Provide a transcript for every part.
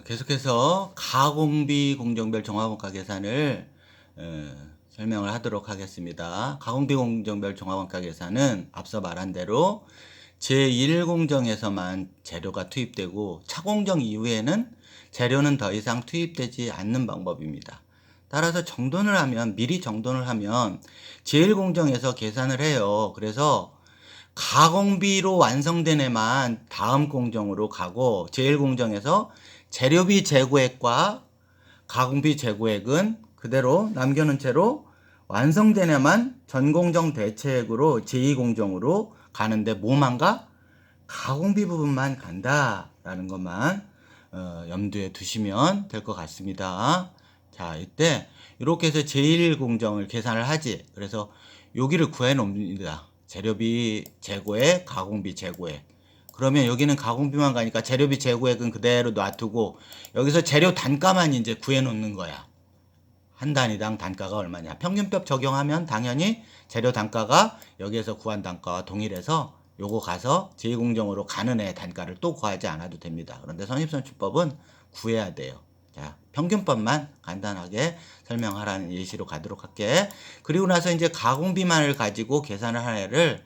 계속해서 가공비 공정별 종합원가 계산을 설명을 하도록 하겠습니다. 가공비 공정별 종합원가 계산은 앞서 말한 대로 제1공정에서만 재료가 투입되고 차공정 이후에는 재료는 더 이상 투입되지 않는 방법입니다. 따라서 정돈을 하면, 미리 정돈을 하면 제1공정에서 계산을 해요. 그래서 가공비로 완성된 애만 다음 공정으로 가고, 제1공정에서 재료비 재고액과 가공비 재고액은 그대로 남겨놓은 채로 완성된 애만 전공정 대체액으로 제2공정으로 가는데 뭐만 가? 가공비 부분만 간다라는 것만 염두에 두시면 될 것 같습니다. 자, 이때 이렇게 해서 제1공정을 계산을 하지. 그래서 여기를 구해 놓습니다. 재료비 재고액, 가공비 재고액. 그러면 여기는 가공비만 가니까 재료비 재고액은 그대로 놔두고 여기서 재료 단가만 이제 구해 놓는 거야. 한 단위당 단가가 얼마냐. 평균법 적용하면 당연히 재료 단가가 여기에서 구한 단가와 동일해서 요거 가서 제2공정으로 가는 애 단가를 또 구하지 않아도 됩니다. 그런데 선입선출법은 구해야 돼요. 자, 평균법만 간단하게 설명하라는 예시로 가도록 할게. 그리고 나서 이제 가공비만을 가지고 계산을 한 애를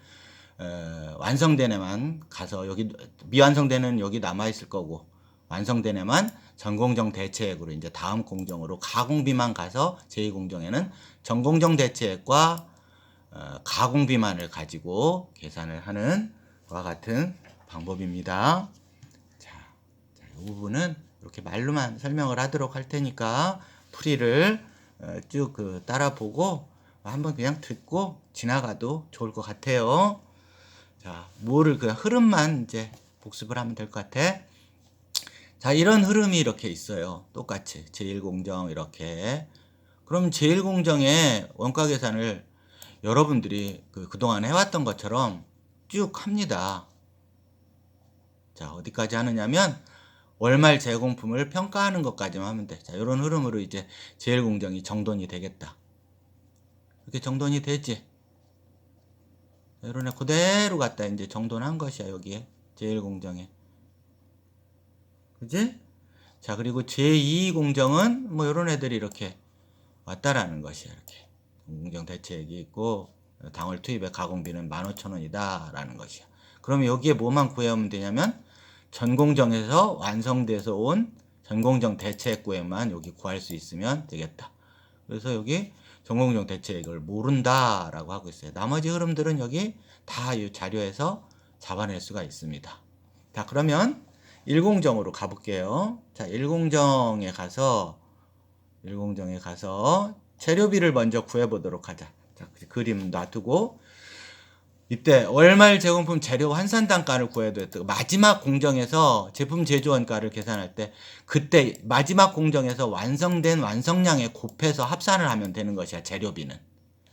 완성된 애만 가서 여기 미완성된 애는 여기 남아 있을 거고 완성된 애만 전공정 대체액으로 이제 다음 공정으로 가공비만 가서 제2공정에는 전공정 대체액과 가공비만을 가지고 계산을 하는 것과 같은 방법입니다. 자, 이 부분은 이렇게 말로만 설명을 하도록 할 테니까 풀이를 쭉 따라 보고 한번 그냥 듣고 지나가도 좋을 것 같아요. 자, 뭐를 그냥 흐름만 이제 복습을 하면 될 것 같아. 자, 이런 흐름이 이렇게 있어요. 똑같이 제1공정 이렇게. 그럼 제1공정의 원가 계산을 여러분들이 그동안 해왔던 것처럼 쭉 합니다. 자, 어디까지 하느냐면 월말 제공품을 평가하는 것까지만 하면 돼. 자, 이런 흐름으로 이제 제1공정이 정돈이 되겠다. 이렇게 정돈이 되지. 이런 애 그대로 갖다 이제 정돈한 것이야, 여기에. 제1공정에. 그지? 자, 그리고 제2공정은 뭐 이런 애들이 이렇게 왔다라는 것이야, 이렇게. 공정 대체액이 있고, 당월 투입의 가공비는 15,000원이다 라는 것이야. 그러면 여기에 뭐만 구해오면 되냐면 전공정에서 완성돼서 온 전공정 대체액 구액만 여기 구할 수 있으면 되겠다. 그래서 여기 전공정 대체액을 모른다 라고 하고 있어요. 나머지 흐름들은 여기 다 이 자료에서 잡아낼 수가 있습니다. 자, 그러면 1공정으로 가볼게요. 자, 1공정에 가서 재료비를 먼저 구해보도록 하자. 자, 그림 놔두고 이때 월말 제공품 재료 환산 단가를 구해야 되고 마지막 공정에서 제품 제조원가를 계산할 때 그때 마지막 공정에서 완성된 완성량에 곱해서 합산을 하면 되는 것이야, 재료비는.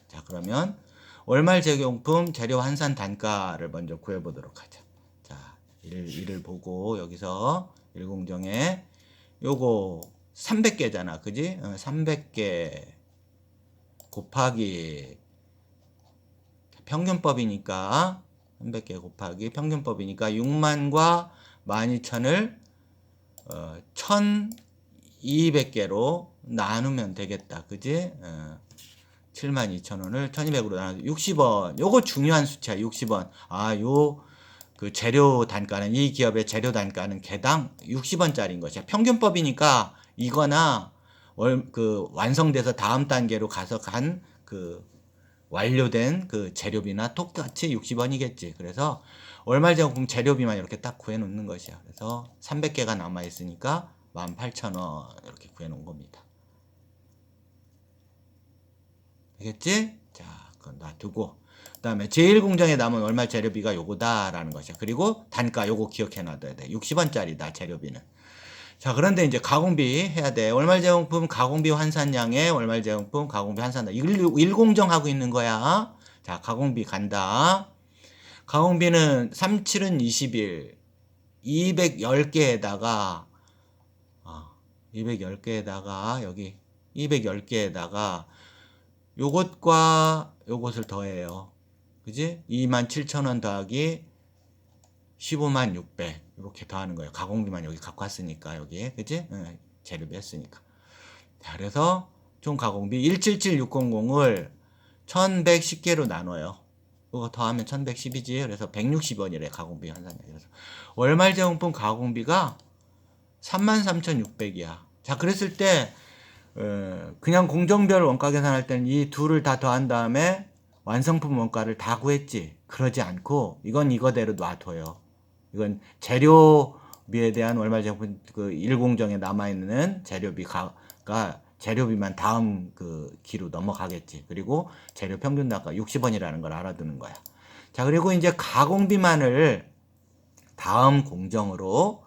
자, 그러면 월말 제공품 재료 환산 단가를 먼저 구해보도록 하자. 자, 이를 보고 여기서 1공정에 요거 300개잖아. 그지? 300개 곱하기 평균법이니까 300개 곱하기 평균법이니까 6만과 12,000을 1200개로 나누면 되겠다. 그지? 72,000원을 1200으로 나눠 60원. 요거 중요한 수치야. 60원. 아, 그 재료 단가는 이 기업의 재료 단가는 개당 60원짜리인 것이야. 평균법이니까 이거나 완성돼서 다음 단계로 가서 완료된 재료비나 똑같이 60원이겠지. 그래서 월말 제공품 재료비만 이렇게 딱 구해 놓는 것이야. 그래서 300개가 남아 있으니까 18,000원 이렇게 구해 놓은 겁니다. 되겠지? 자, 그건 놔두고 그 다음에 제1공정에 남은 월말 재료비가 요거다라는 것이야. 그리고 단가 요거 기억해 놔둬야 돼. 60원짜리다 재료비는. 자, 그런데 이제 가공비 해야 돼. 월말 제공품 가공비 환산량에 월말 제공품 가공비 환산량. 1공정 하고 있는 거야. 자, 가공비 간다. 가공비는 37은 20일 210개에다가 210개에다가 여기 210개에다가 요것과 요것을 더해요. 그지? 27,000원 더하기 15600 이렇게 더하는 거예요. 가공비만 여기 갖고 왔으니까 여기에 그지? 재료비 했으니까. 자, 그래서 총 가공비 177600을 1110개로 나눠요. 그거 더하면 1110이지. 그래서 160원이래 가공비 환산이. 그래서 월말 제공품 가공비가 33,600이야. 자, 그랬을 때 그냥 공정별 원가 계산할 때는 이 둘을 다 더한 다음에 완성품 원가를 다 구했지. 그러지 않고 이건 이거대로 놔둬요. 이건 재료비에 대한 월말 제품 그 일공정에 남아있는 재료비가 재료비만 다음 그 기로 넘어가겠지. 그리고 재료 평균 단가 60원이라는 걸 알아두는 거야. 자, 그리고 이제 가공비만을 다음 공정으로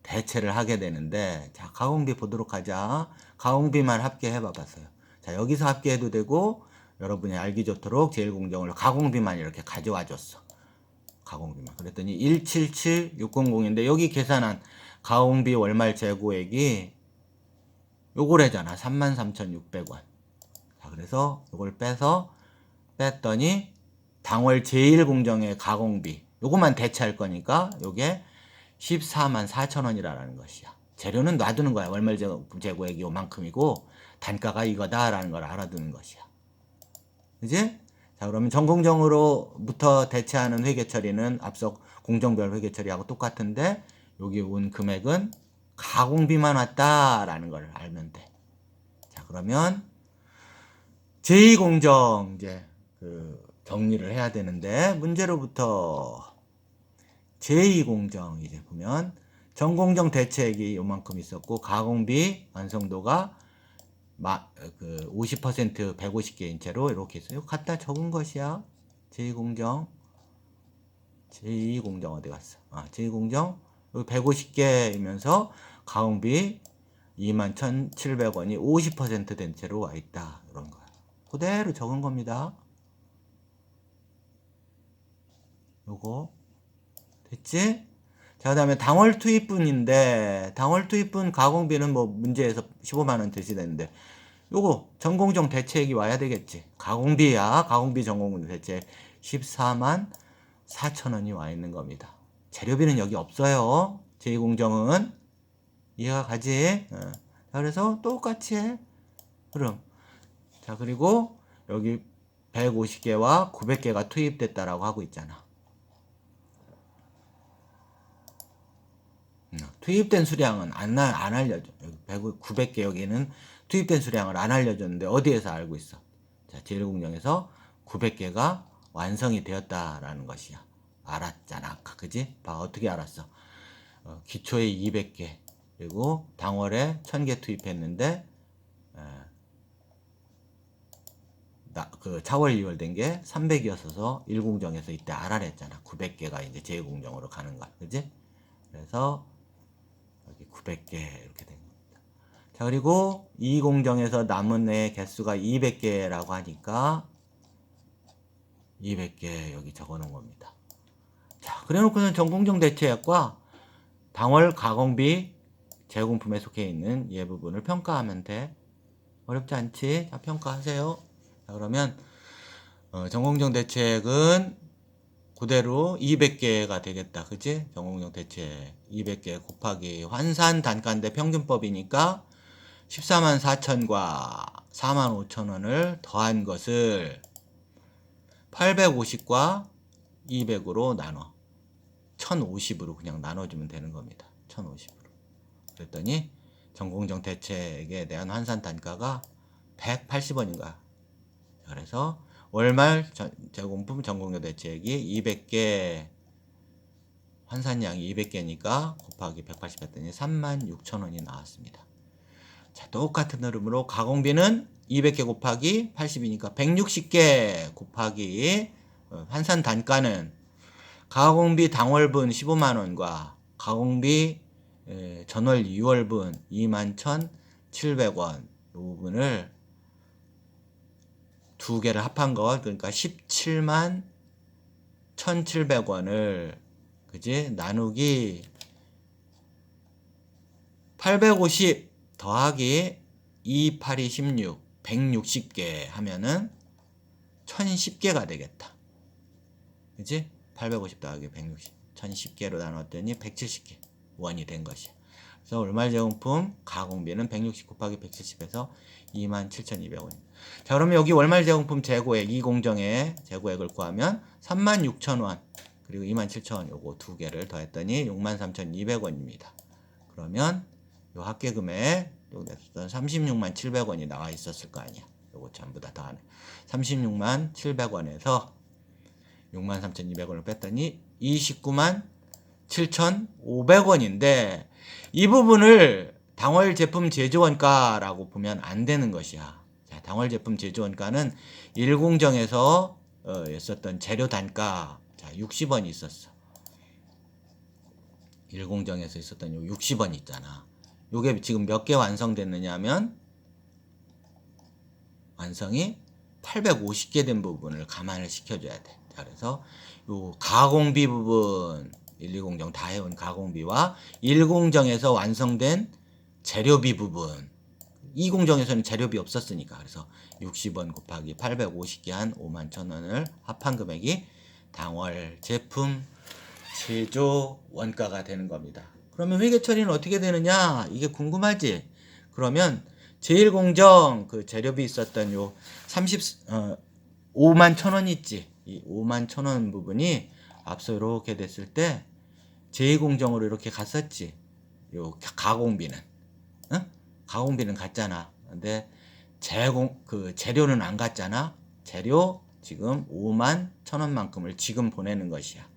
대체를 하게 되는데, 자, 가공비 보도록 하자. 가공비만 합계해 봐봤어요. 자, 여기서 합계해도 되고 여러분이 알기 좋도록 제1공정으로 가공비만 이렇게 가져와 줬어. 가공비만. 그랬더니 177600인데 여기 계산한 가공비 월말 재고액이 요거래잖아. 33,600원. 자, 그래서 요걸 뺐더니 당월 제1공정의 가공비 요거만 대체할 거니까 요게 144,000원이라는 것이야. 재료는 놔두는 거야. 월말 재고액이 요만큼이고 단가가 이거다라는 걸 알아두는 것이야. 그지? 자, 그러면 전공정으로부터 대체하는 회계 처리는 앞서 공정별 회계 처리하고 똑같은데 여기 온 금액은 가공비만 왔다라는 걸 알면 돼. 자, 그러면 제2공정 이제 그 정리를 해야 되는데 문제로부터 제2공정 이제 보면 전공정 대체액이 요만큼 있었고 가공비 완성도가 50% 150개인 채로 이렇게 있어요. 갖다 적은 것이야. 제2공정 어디 갔어? 제2공정 여기 150개이면서 가공비 21,700원이 50% 된 채로 와 있다. 이런 거야. 그대로 적은 겁니다. 요거 됐지? 자, 그 다음에 당월 투입분인데 당월 투입분 가공비는 뭐 문제에서 15만원 대시되는데 요거 전공정 대체액이 와야 되겠지. 가공비야. 가공비 전공정 대체 144,000원이 와 있는 겁니다. 재료비는 여기 없어요. 제2공정은 이해가 가지? 자, 그래서 똑같이 해. 그럼 자, 그리고 여기 150개와 900개가 투입됐다라고 하고 있잖아. 투입된 수량은 안 알려줘. 900개 여기는 투입된 수량을 안 알려줬는데 어디에서 알고 있어? 자, 제1공정에서 900개가 완성이 되었다라는 것이야. 알았잖아. 그지? 봐, 어떻게 알았어? 기초에 200개 그리고 당월에 1000개 투입했는데 그 차월 2월 된 게 300이었어서 1공정에서 이때 알아냈잖아. 900개가 이제 제2공정으로 가는 거야. 그지? 그래서 여기 900개 이렇게 된 겁니다. 자, 그리고 2공정에서 남은 애 개수가 200개라고 하니까 200개 여기 적어 놓은 겁니다. 자, 그래 놓고는 전공정 대체액과 당월 가공비 제공품에 속해 있는 이 부분을 평가하면 돼. 어렵지 않지? 자, 평가하세요. 자, 그러면 전공정 대체액은 그대로 200개가 되겠다. 그치? 전공정 대체액 200개 곱하기 환산 단가인데 평균법이니까 144,000과 45,000원을 더한 것을 850과 200으로 나눠 1050으로 그냥 나눠주면 되는 겁니다. 1050으로. 그랬더니 전공정 대체액에 대한 환산 단가가 180원인가. 그래서 월말 제공품 전공정 대체액이 200개 환산량이 200개니까 곱하기 180 했더니 36,000원이 나왔습니다. 자, 똑같은 흐름으로 가공비는 200개 곱하기 80이니까 160개 곱하기 환산 단가는 가공비 당월분 15만원과 가공비 전월 2월분 21,700원 이 부분을 두 개를 합한 것 그러니까 17만 1,700원을 그지? 나누기 850 더하기 2, 8, 2, 16 160개 하면은 1010개가 되겠다. 그지? 850 더하기 160 1010개로 나눴더니 170개 원이 된 것이야. 그래서 월말제공품 가공비는 160 곱하기 170에서 27,200원. 자, 그러면 여기 월말제공품 재고액, 이 공정의 재고액을 구하면 36,000원 그리고 27,000원 요거 두 개를 더했더니 63,200원입니다. 그러면 요 합계금액 요랬던 367,700원이 나와 있었을 거 아니야. 요거 전부 다 더하네. 367,700원에서 63,200원을 뺐더니 297,500원인데 이 부분을 당월 제품 제조원가라고 보면 안 되는 것이야. 자, 당월 제품 제조원가는 1공정에서 있었던 재료 단가, 자, 60원이 있었어. 1공정에서 있었던 요 60원 있잖아. 요게 지금 몇 개 완성됐느냐 하면 완성이 850개 된 부분을 감안을 시켜줘야 돼. 자, 그래서 요 가공비 부분 1, 2공정 다 해온 가공비와 1공정에서 완성된 재료비 부분, 2공정에서는 재료비 없었으니까 그래서 60원 곱하기 850개 한 51,000원을 합한 금액이 당월 제품 제조 원가가 되는 겁니다. 그러면 회계 처리는 어떻게 되느냐? 이게 궁금하지? 그러면 제1공정 그 재료비 있었던 요 51,000원 있지? 이 51,000원 부분이 앞서 이렇게 됐을 때 제2공정으로 이렇게 갔었지. 요 가공비는, 응? 가공비는 갔잖아. 근데 그 재료는 안 갔잖아. 재료 지금 51,000원만큼을 지금 보내는 것이야.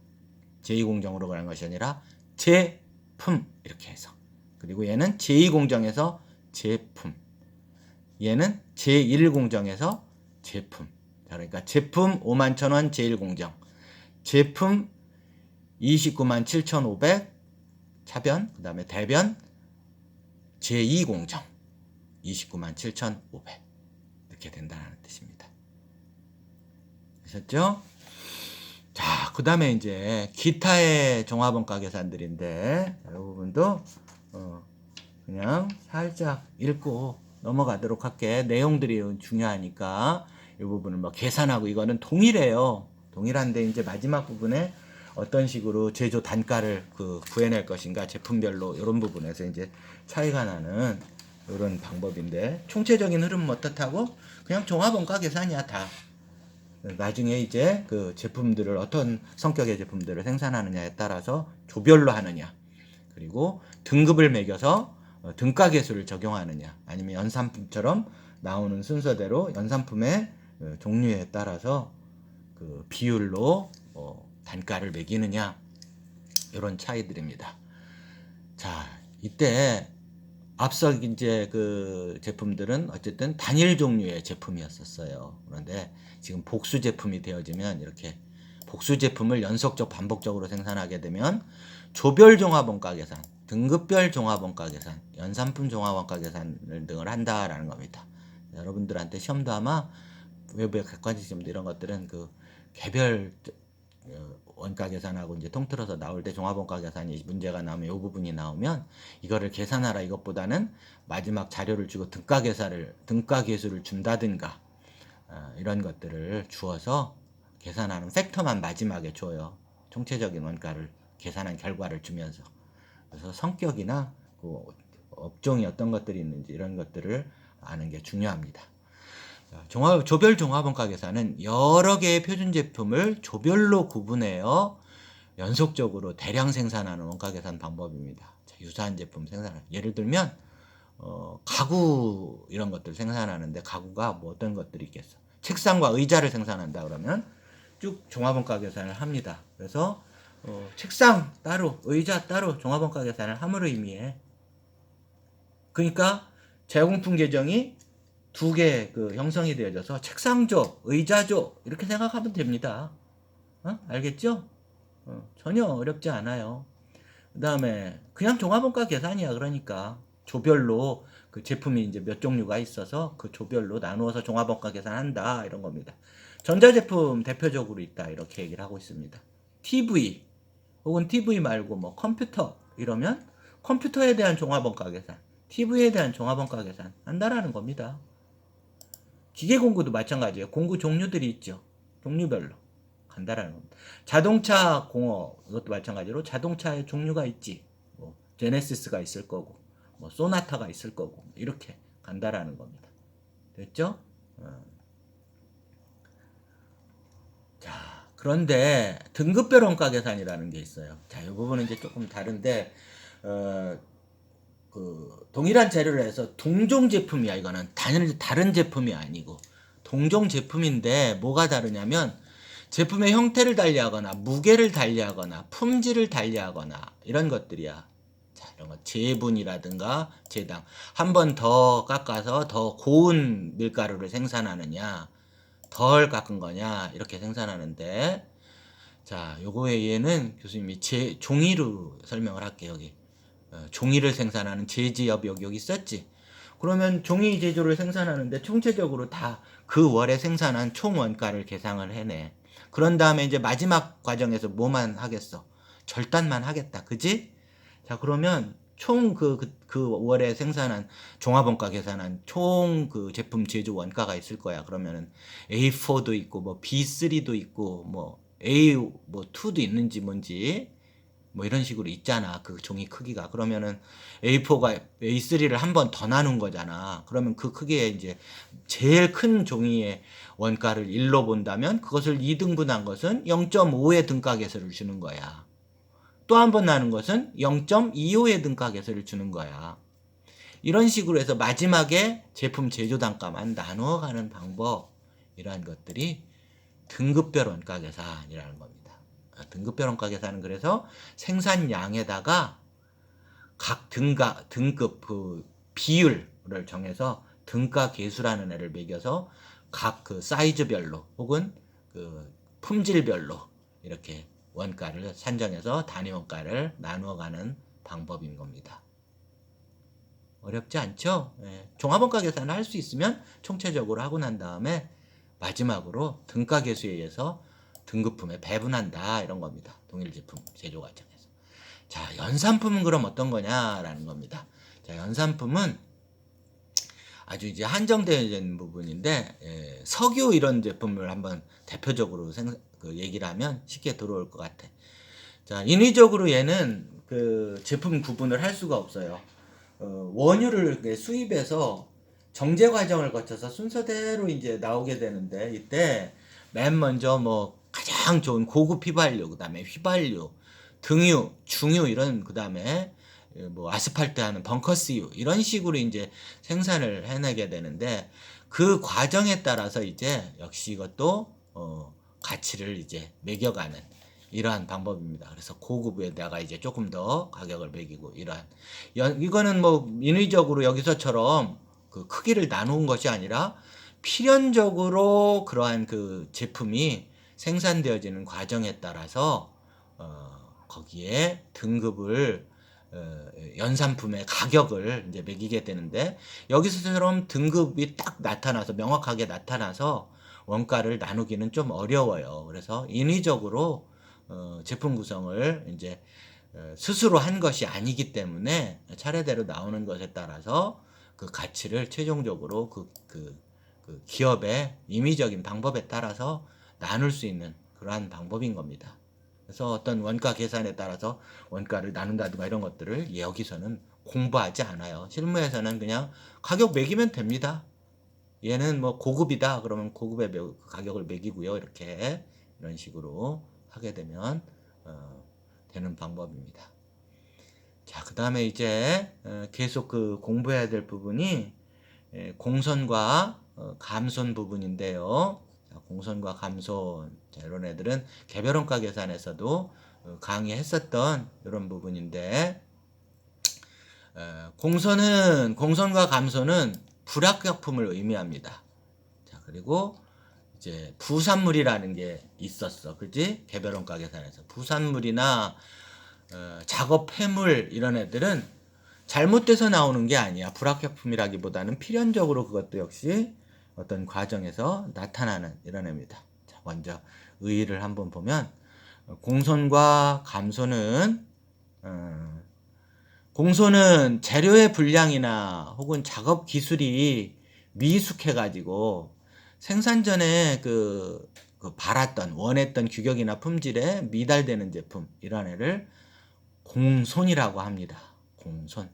제2공정으로 가는 것이 아니라 제품 이렇게 해서. 그리고 얘는 제2공정에서 제품. 얘는 제1공정에서 제품. 그러니까 제품 51,000원 제1공정. 제품 297,500 차변, 그 다음에 대변 제2공정 297,500 이렇게 된다는 뜻입니다. 아셨죠? 자, 그 다음에 이제 기타의 종합원가 계산들인데 이 부분도 그냥 살짝 읽고 넘어가도록 할게. 내용들이 중요하니까 이 부분을 뭐 계산하고 이거는 동일해요. 동일한데 이제 마지막 부분에 어떤 식으로 제조 단가를 구해낼 것인가 제품별로 이런 부분에서 이제 차이가 나는 이런 방법인데 총체적인 흐름은 어떻다고? 그냥 종합원가 계산이야 다. 나중에 이제 그 제품들을 어떤 성격의 제품들을 생산하느냐에 따라서 조별로 하느냐 그리고 등급을 매겨서 등가 계수를 적용하느냐 아니면 연산품처럼 나오는 순서대로 연산품의 종류에 따라서 그 비율로 단가를 매기느냐 이런 차이들입니다. 자, 이때 앞서 이제 그 제품들은 어쨌든 단일 종류의 제품이었었어요. 그런데 지금 복수 제품이 되어지면 이렇게 복수 제품을 연속적 반복적으로 생산하게 되면 조별 종합원가 계산, 등급별 종합원가 계산, 연산품 종합원가 계산 등을 한다라는 겁니다. 여러분들한테 시험도 아마 외부의 객관식 시험도 이런 것들은 그 개별 원가 계산하고 이제 통틀어서 나올 때 종합원가 계산이 문제가 나오면 이 부분이 나오면 이거를 계산하라 이것보다는 마지막 자료를 주고 등가 계수를 준다든가 이런 것들을 주어서 계산하는 팩터만 마지막에 줘요. 총체적인 원가를 계산한 결과를 주면서. 그래서 성격이나 그 업종이 어떤 것들이 있는지 이런 것들을 아는 게 중요합니다. 조별 종합원가 계산은 여러 개의 표준 제품을 조별로 구분해요. 연속적으로 대량 생산하는 원가 계산 방법입니다. 유사한 제품 생산. 예를 들면 가구 이런 것들 생산하는데 가구가 뭐 어떤 것들이 있겠어? 책상과 의자를 생산한다 그러면 쭉 종합원가 계산을 합니다. 그래서 책상 따로, 의자 따로 종합원가 계산을 함으로 의미해. 그러니까 재공품 계정이 두 개 그 형성이 되어져서 책상조, 의자조 이렇게 생각하면 됩니다. 알겠죠? 전혀 어렵지 않아요. 그 다음에 그냥 종합원가 계산이야. 그러니까 조별로 그 제품이 이제 몇 종류가 있어서 그 조별로 나누어서 종합원가 계산한다 이런 겁니다. 전자제품 대표적으로 있다 이렇게 얘기를 하고 있습니다. TV 혹은 TV 말고 뭐 컴퓨터 이러면 컴퓨터에 대한 종합원가 계산, TV에 대한 종합원가 계산 한다라는 겁니다. 기계 공구도 마찬가지예요. 공구 종류들이 있죠. 종류별로 간다라는 겁니다. 자동차 공업 이것도 마찬가지로 자동차의 종류가 있지. 뭐 제네시스가 있을 거고, 뭐 소나타가 있을 거고 이렇게 간다라는 겁니다. 됐죠? 자, 그런데 등급별 원가 계산이라는 게 있어요. 자, 이 부분은 이제 조금 다른데 그 동일한 재료를 해서 동종 제품이야. 이거는 다른 제품이 아니고 동종 제품인데 뭐가 다르냐면 제품의 형태를 달리하거나 무게를 달리하거나 품질을 달리하거나 이런 것들이야. 자, 이런 거 제분이라든가 제당 한 번 더 깎아서 더 고운 밀가루를 생산하느냐 덜 깎은 거냐 이렇게 생산하는데, 자, 요거 외에는 교수님이 종이로 설명을 할게요. 여기 종이를 생산하는 제지업 여기 있었지. 그러면 종이 제조를 생산하는데 총체적으로 다 그 월에 생산한 총 원가를 계상을 해내. 그런 다음에 이제 마지막 과정에서 뭐만 하겠어? 절단만 하겠다. 그지? 자, 그러면 총 그 월에 생산한 종합원가 계산한 총 그 제품 제조 원가가 있을 거야. 그러면은 A4도 있고 뭐 B3도 있고 뭐 A2도 있는지 뭔지 뭐 이런 식으로 있잖아. 그 종이 크기가. 그러면은 A4가 A3를 한 번 더 나눈 거잖아. 그러면 그 크기에 이제 제일 큰 종이의 원가를 1로 본다면 그것을 2등분한 것은 0.5의 등가계수를 주는 거야. 또 한 번 나눈 것은 0.25의 등가계수를 주는 거야. 이런 식으로 해서 마지막에 제품 제조 단가만 나누어가는 방법, 이러한 것들이 등급별 원가 계산이라는 겁니다. 등급별 원가 계산은 그래서 생산량에다가 각 등급 그 비율을 정해서 등가 계수라는 애를 매겨서 각 그 사이즈별로 혹은 그 품질별로 이렇게 원가를 산정해서 단위 원가를 나누어가는 방법인 겁니다. 어렵지 않죠? 예. 종합원가 계산을 할 수 있으면 총체적으로 하고 난 다음에 마지막으로 등가 계수에 의해서 등급품에 배분한다 이런 겁니다. 동일 제품 제조 과정에서. 자, 연산품은 그럼 어떤 거냐라는 겁니다. 자, 연산품은 아주 이제 한정된 부분인데 석유 이런 제품을 한번 대표적으로 얘기를 하면 쉽게 들어올 것 같아. 자, 인위적으로 얘는 그 제품 구분을 할 수가 없어요. 원유를 수입해서 정제 과정을 거쳐서 순서대로 이제 나오게 되는데, 이때 맨 먼저 뭐 가장 좋은 고급 휘발유, 그다음에 휘발유, 등유, 중유 이런, 그다음에 뭐 아스팔트 하는 벙커스유 이런 식으로 이제 생산을 해내게 되는데, 그 과정에 따라서 이제 역시 이것도 가치를 이제 매겨가는 이러한 방법입니다. 그래서 고급에다가 이제 조금 더 가격을 매기고 이러한, 이거는 뭐 인위적으로 여기서처럼 그 크기를 나누는 것이 아니라 필연적으로 그러한 그 제품이 생산되어지는 과정에 따라서 거기에 등급을 연산품의 가격을 이제 매기게 되는데, 여기서처럼 등급이 딱 나타나서 명확하게 나타나서 원가를 나누기는 좀 어려워요. 그래서 인위적으로 제품 구성을 이제 스스로 한 것이 아니기 때문에 차례대로 나오는 것에 따라서 그 가치를 최종적으로 그 기업의 임의적인 방법에 따라서 나눌 수 있는 그러한 방법인 겁니다. 그래서 어떤 원가 계산에 따라서 원가를 나눈다든가 이런 것들을 여기서는 공부하지 않아요. 실무에서는 그냥 가격 매기면 됩니다. 얘는 뭐 고급이다 그러면 고급의 가격을 매기고요. 이렇게 이런 식으로 하게 되면 되는 방법입니다. 자, 그 다음에 이제 계속 그 공부해야 될 부분이 공손과 감손 부분인데요. 자, 공손과 감손, 자, 이런 애들은 개별원가 계산에서도 강의했었던 이런 부분인데, 공손과 감손은 불합격품을 의미합니다. 자, 그리고 이제 부산물이라는 게 있었어. 그지? 개별원가 계산에서. 부산물이나 작업 폐물 이런 애들은 잘못돼서 나오는 게 아니야. 불합격품이라기보다는 필연적으로 그것도 역시 어떤 과정에서 나타나는 이런 애입니다. 자, 먼저 의의를 한번 보면 공손과 감손은 공손은 재료의 분량이나 혹은 작업 기술이 미숙해가지고 생산 전에 그 그 바랐던 원했던 규격이나 품질에 미달되는 제품 이런 애를 공손이라고 합니다. 공손.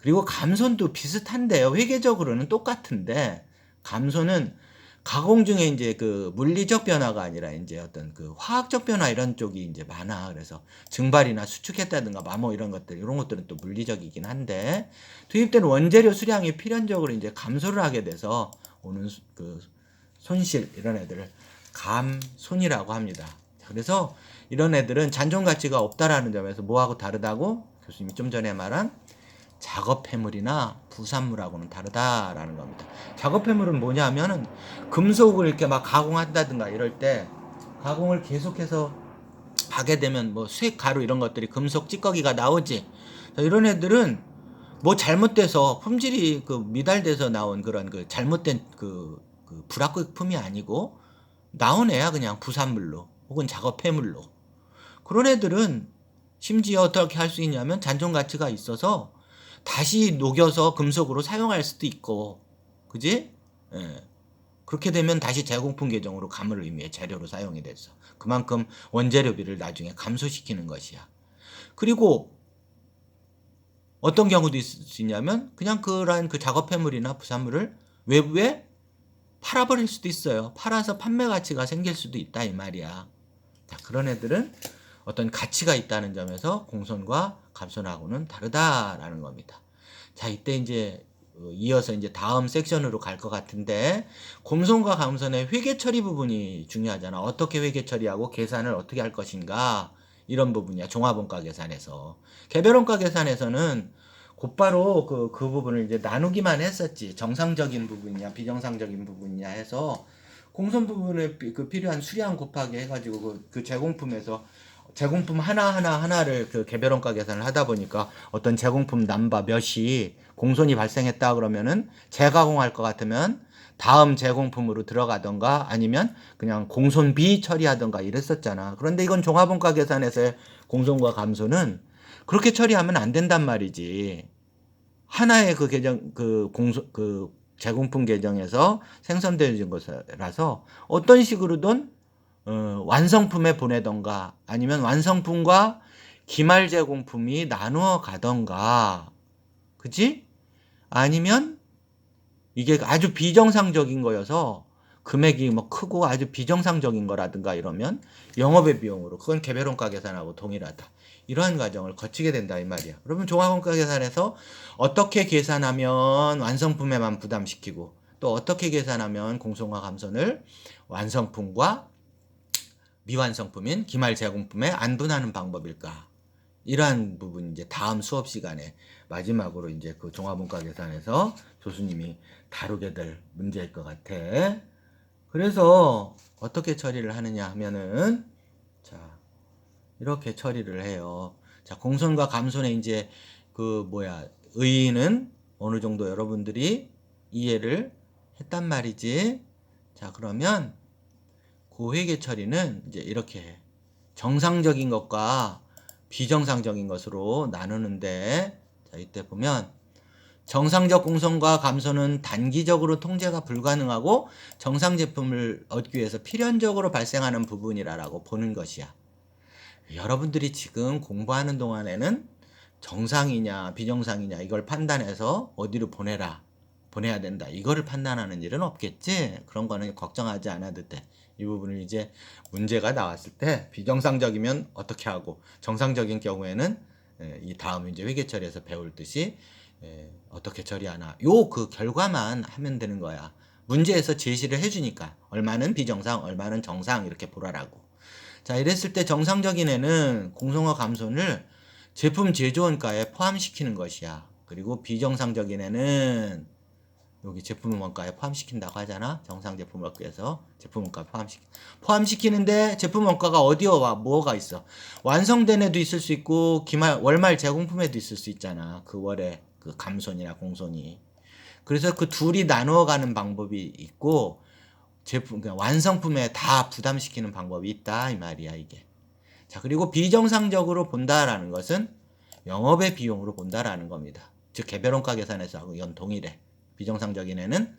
그리고 감손도 비슷한데요. 회계적으로는 똑같은데 감손은 가공 중에 이제 그 물리적 변화가 아니라 이제 어떤 그 화학적 변화 이런 쪽이 이제 많아. 그래서 증발이나 수축했다든가 마모 이런 것들 이런 것들은 또 물리적이긴 한데 투입된 원재료 수량이 필연적으로 이제 감소를 하게 돼서 오는 그 손실 이런 애들을 감손이라고 합니다. 그래서 이런 애들은 잔존 가치가 없다라는 점에서 뭐하고 다르다고 교수님이 좀 전에 말한 작업 폐물이나 부산물하고는 다르다라는 겁니다. 작업 폐물은 뭐냐면은 금속을 이렇게 막 가공한다든가 이럴 때 가공을 계속해서 하게 되면 뭐 수액 가루 이런 것들이 금속 찌꺼기가 나오지. 이런 애들은 뭐 잘못돼서 품질이 그 미달돼서 나온 그런 그 잘못된 그 불합격품이 아니고 나온 애야 그냥 부산물로 혹은 작업 폐물로. 그런 애들은 심지어 어떻게 할 수 있냐면 잔존 가치가 있어서 다시 녹여서 금속으로 사용할 수도 있고, 그지? 예. 그렇게 되면 다시 제공품 계정으로 감을 의미해 재료로 사용이 돼서 그만큼 원재료비를 나중에 감소시키는 것이야. 그리고 어떤 경우도 있을 수 있냐면 그냥 그러한 그 작업 폐물이나 부산물을 외부에 팔아버릴 수도 있어요. 팔아서 판매 가치가 생길 수도 있다 이 말이야. 자, 그런 애들은 어떤 가치가 있다는 점에서 공손과 감손하고는 다르다라는 겁니다. 자, 이때 이제 이어서 이제 다음 섹션으로 갈 것 같은데 공손과 감손의 회계 처리 부분이 중요하잖아. 어떻게 회계 처리하고 계산을 어떻게 할 것인가 이런 부분이야. 종합원가 계산에서. 개별원가 계산에서는 곧바로 그 부분을 이제 나누기만 했었지. 정상적인 부분이냐 비정상적인 부분이냐 해서 공손 부분에 그 필요한 수량 곱하기 해가지고 그 제공품에서 제공품 하나를 그 개별원가 계산을 하다 보니까 어떤 제공품 남바 몇이 공손이 발생했다 그러면은 재가공할 것 같으면 다음 제공품으로 들어가던가 아니면 그냥 공손비 처리하던가 이랬었잖아. 그런데 이건 종합원가 계산에서의 공손과 감손은 그렇게 처리하면 안 된단 말이지. 하나의 그 계정 그 제공품 계정에서 생성되는 것이라서 어떤 식으로든 완성품에 보내던가 아니면 완성품과 기말 제공품이 나누어 가던가, 그치? 아니면 이게 아주 비정상적인 거여서 금액이 뭐 크고 아주 비정상적인 거라든가 이러면 영업의 비용으로 그건 개별원가 계산하고 동일하다. 이러한 과정을 거치게 된다 이 말이야. 그러면 종합원가 계산에서 어떻게 계산하면 완성품에만 부담시키고 또 어떻게 계산하면 공손과 감손을 완성품과 미완성품인 기말 제공품에 안분하는 방법일까? 이러한 부분 이제 다음 수업 시간에 마지막으로 이제 그 종합원가 계산에서 교수님이 다루게 될 문제일 것 같아. 그래서 어떻게 처리를 하느냐 하면은 자 이렇게 처리를 해요. 자 공손과 감손의 이제 의의는 어느 정도 여러분들이 이해를 했단 말이지. 자 그러면 고회계 처리는 이제 이렇게 해. 정상적인 것과 비정상적인 것으로 나누는데 자 이때 보면 정상적 공손과 감손은 단기적으로 통제가 불가능하고 정상 제품을 얻기 위해서 필연적으로 발생하는 부분이라고 보는 것이야. 여러분들이 지금 공부하는 동안에는 정상이냐 비정상이냐 이걸 판단해서 어디로 보내야 된다 이거를 판단하는 일은 없겠지. 그런 거는 걱정하지 않아도 돼. 이 부분을 이제 문제가 나왔을 때 비정상적이면 어떻게 하고 정상적인 경우에는 이 다음 이제 회계 처리에서 배울 듯이 어떻게 처리하나 요 그 결과만 하면 되는 거야. 문제에서 제시를 해주니까 얼마는 비정상 얼마는 정상 이렇게 보라라고. 자 이랬을 때 정상적인 애는 공손과 감손을 제품 제조원가에 포함시키는 것이야. 그리고 비정상적인 애는 여기 제품 원가에 포함시킨다고 하잖아. 정상 제품 원가에서 제품 원가 포함시키는데 제품 원가가 어디와 뭐가 있어? 완성된 애도 있을 수 있고 월말 제공품에도 있을 수 있잖아. 그 월에 그 감손이나 공손이. 그래서 그 둘이 나누어 가는 방법이 있고 제품 그냥 완성품에 다 부담시키는 방법이 있다 이 말이야 이게. 자 그리고 비정상적으로 본다라는 것은 영업의 비용으로 본다라는 겁니다. 즉 개별원가 계산에서 하고 이건 동일해. 비정상적인 애는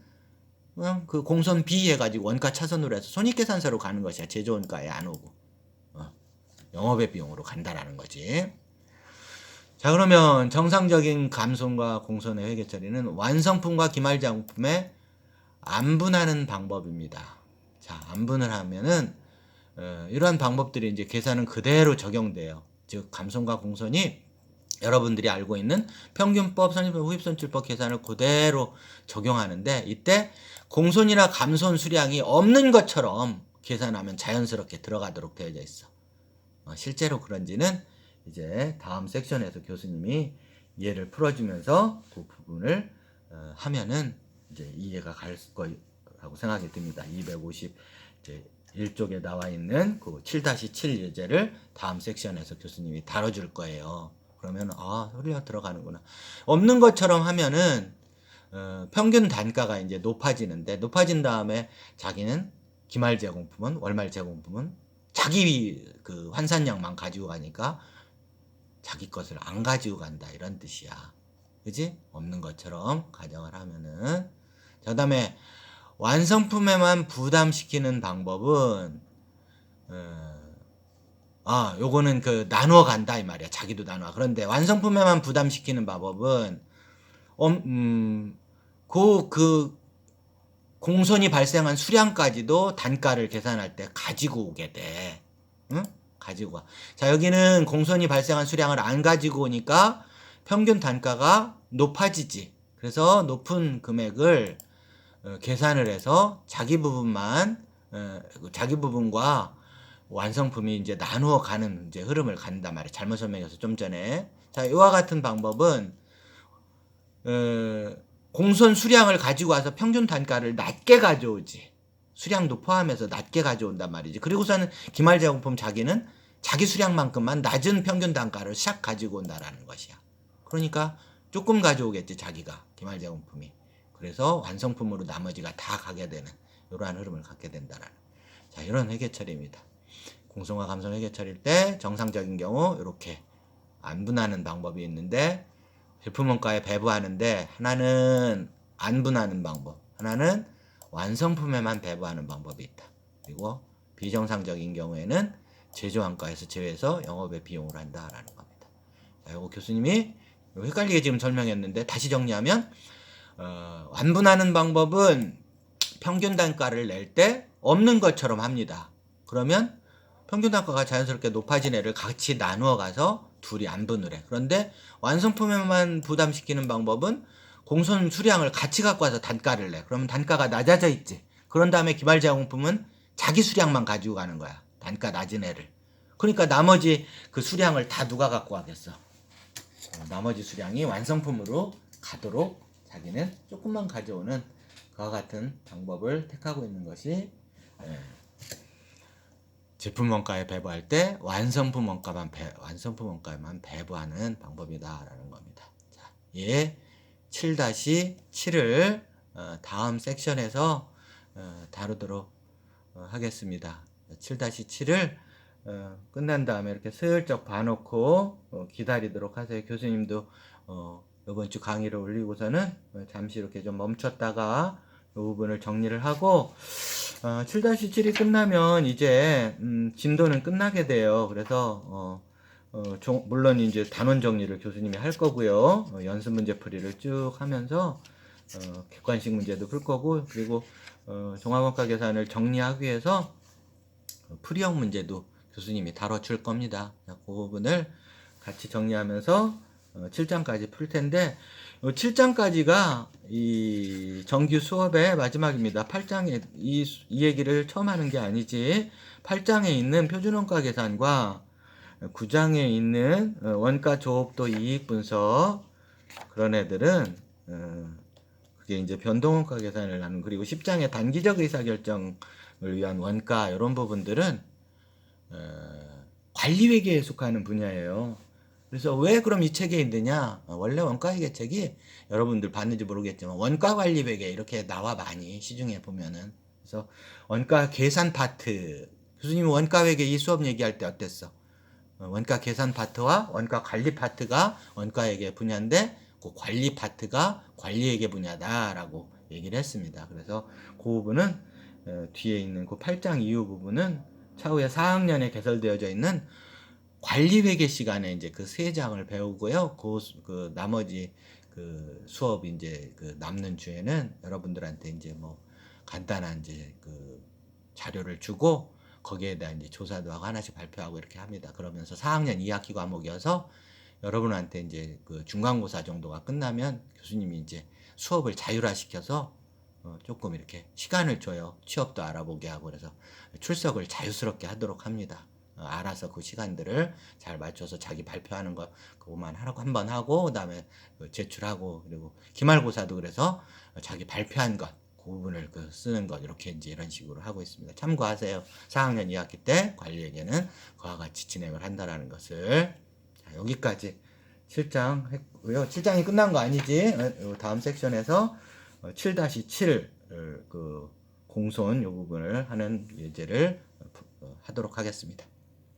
그냥 그 공선 B 해가지고 원가 차선으로 해서 손익계산서로 가는 것이야. 제조원가에 안 오고 영업의 비용으로 간다라는 거지. 자, 그러면 정상적인 감손과 공손의 회계 처리는 완성품과 기말자금품에 안분하는 방법입니다. 자, 안분을 하면은 이러한 방법들이 이제 계산은 그대로 적용돼요. 즉 감손과 공손이 여러분들이 알고 있는 평균법, 선입법, 후입손질법 계산을 그대로 적용하는데, 이때 공손이나 감손 수량이 없는 것처럼 계산하면 자연스럽게 들어가도록 되어져 있어. 실제로 그런지는 이제 다음 섹션에서 교수님이 이해를 풀어주면서 그 부분을 하면은 이제 이해가 갈 거라고 생각이 듭니다. 251쪽에 나와 있는 그 7-7 예제를 다음 섹션에서 교수님이 다뤄줄 거예요. 그러면 흘려 들어가는구나. 없는 것처럼 하면은 평균 단가가 이제 높아지는데, 높아진 다음에 자기는 기말 제공품은, 월말 제공품은 자기 그 환산량만 가지고 가니까 자기 것을 안 가지고 간다, 이런 뜻이야. 그지? 없는 것처럼 가정을 하면은. 자, 그다음에 완성품에만 부담시키는 방법은 요거는 그 나누어 간다 이 말이야. 자기도 나누어. 그런데 완성품에만 부담시키는 방법은 그 공손이 발생한 수량까지도 단가를 계산할 때 가지고 오게 돼. 응? 가지고 와. 자, 여기는 공손이 발생한 수량을 안 가지고 오니까 평균 단가가 높아지지. 그래서 높은 금액을 계산을 해서 자기 부분만 자기 부분과 완성품이 이제 나누어 가는 이제 흐름을 간단 말이에요. 잘못 설명해서 좀 전에. 자, 이와 같은 방법은 공손 수량을 가지고 와서 평균 단가를 낮게 가져오지. 수량도 포함해서 낮게 가져온단 말이지. 그리고서는 기말 제공품 자기는 자기 수량만큼만 낮은 평균 단가를 샥 가지고 온다라는 것이야. 그러니까 조금 가져오겠지, 자기가 기말 제공품이. 그래서 완성품으로 나머지가 다 가게 되는 이러한 흐름을 갖게 된다라는. 자, 이런 회계처리입니다. 공손과 감손 회계처리일 때 정상적인 경우 이렇게 안분하는 방법이 있는데, 제품원가에 배부하는데 하나는 안분하는 방법, 하나는 완성품에만 배부하는 방법이 있다. 그리고 비정상적인 경우에는 제조원가에서 제외해서 영업의 비용으로 한다라는 겁니다. 자, 이거 교수님이 헷갈리게 지금 설명했는데 다시 정리하면 안분하는 방법은 평균 단가를 낼 때 없는 것처럼 합니다. 그러면 평균 단가가 자연스럽게 높아진 애를 같이 나누어 가서 둘이 안분을 해. 그런데 완성품에만 부담시키는 방법은 공손 수량을 같이 갖고 와서 단가를 내. 그러면 단가가 낮아져 있지. 그런 다음에 기말 제공품은 자기 수량만 가지고 가는 거야. 단가 낮은 애를. 그러니까 나머지 그 수량을 다 누가 갖고 가겠어. 나머지 수량이 완성품으로 가도록 자기는 조금만 가져오는 그와 같은 방법을 택하고 있는 것이 제품 원가에 배부할 때 완성품 원가만 배부하는 방법이다라는 겁니다. 자, 7-7을 다음 섹션에서 다루도록 하겠습니다. 7-7을 끝난 다음에 이렇게 슬쩍 봐놓고 기다리도록 하세요. 교수님도 이번 주 강의를 올리고서는 잠시 이렇게 좀 멈췄다가 이 부분을 정리를 하고 7-7이 끝나면 이제 진도는 끝나게 돼요. 그래서 물론 이제 단원 정리를 교수님이 할 거고요. 연습 문제 풀이를 쭉 하면서 객관식 문제도 풀 거고, 그리고 종합원가 계산을 정리하기 위해서 풀이형 문제도 교수님이 다뤄줄 겁니다. 그 부분을 같이 정리하면서 7장까지 풀 텐데, 7장까지가 이 정규 수업의 마지막입니다. 8장에 이 얘기를 처음 하는 게 아니지. 8장에 있는 표준원가 계산과 9장에 있는 원가 조업도 이익 분석, 그런 애들은 그게 이제 변동원가 계산을 하는, 그리고 10장의 단기적 의사결정을 위한 원가, 이런 부분들은 관리회계에 속하는 분야예요. 그래서 왜 그럼 이 책에 있느냐? 원래 원가회계책이 여러분들 봤는지 모르겠지만 원가관리회계 이렇게 나와, 많이 시중에 보면은. 그래서 원가 계산 파트, 교수님이 원가회계 이 수업 얘기할 때 어땠어? 원가 계산 파트와 원가 관리 파트가 원가회계 분야인데 그 관리 파트가 관리회계 분야다라고 얘기를 했습니다. 그래서 그 부분은 뒤에 있는 그 8장 이후 부분은 차후에 4학년에 개설되어져 있는 관리회계 시간에 이제 그 3장을 배우고요. 그 나머지 그 수업 이제 그 남는 주에는 여러분들한테 이제 뭐 간단한 이제 그 자료를 주고 거기에 대한 이제 조사도 하고 하나씩 발표하고 이렇게 합니다. 그러면서 4학년 2학기 과목이어서 여러분한테 이제 그 중간고사 정도가 끝나면 교수님이 이제 수업을 자율화시켜서 조금 이렇게 시간을 줘요. 취업도 알아보게 하고 그래서 출석을 자유스럽게 하도록 합니다. 알아서 그 시간들을 잘 맞춰서 자기 발표하는 거 그것만 하라고 한번 하고 그다음에 제출하고 그리고 기말고사도 그래서 자기 발표한 것 그 부분을 쓰는 것 이렇게 이제 이런 식으로 하고 있습니다. 참고하세요. 4학년 2학기 때 관리에게는 그와 같이 진행을 한다라는 것을. 자, 여기까지 7장 했고요. 7장이 끝난 거 아니지? 다음 섹션에서 7-7 그 공손 이 부분을 하는 예제를 하도록 하겠습니다.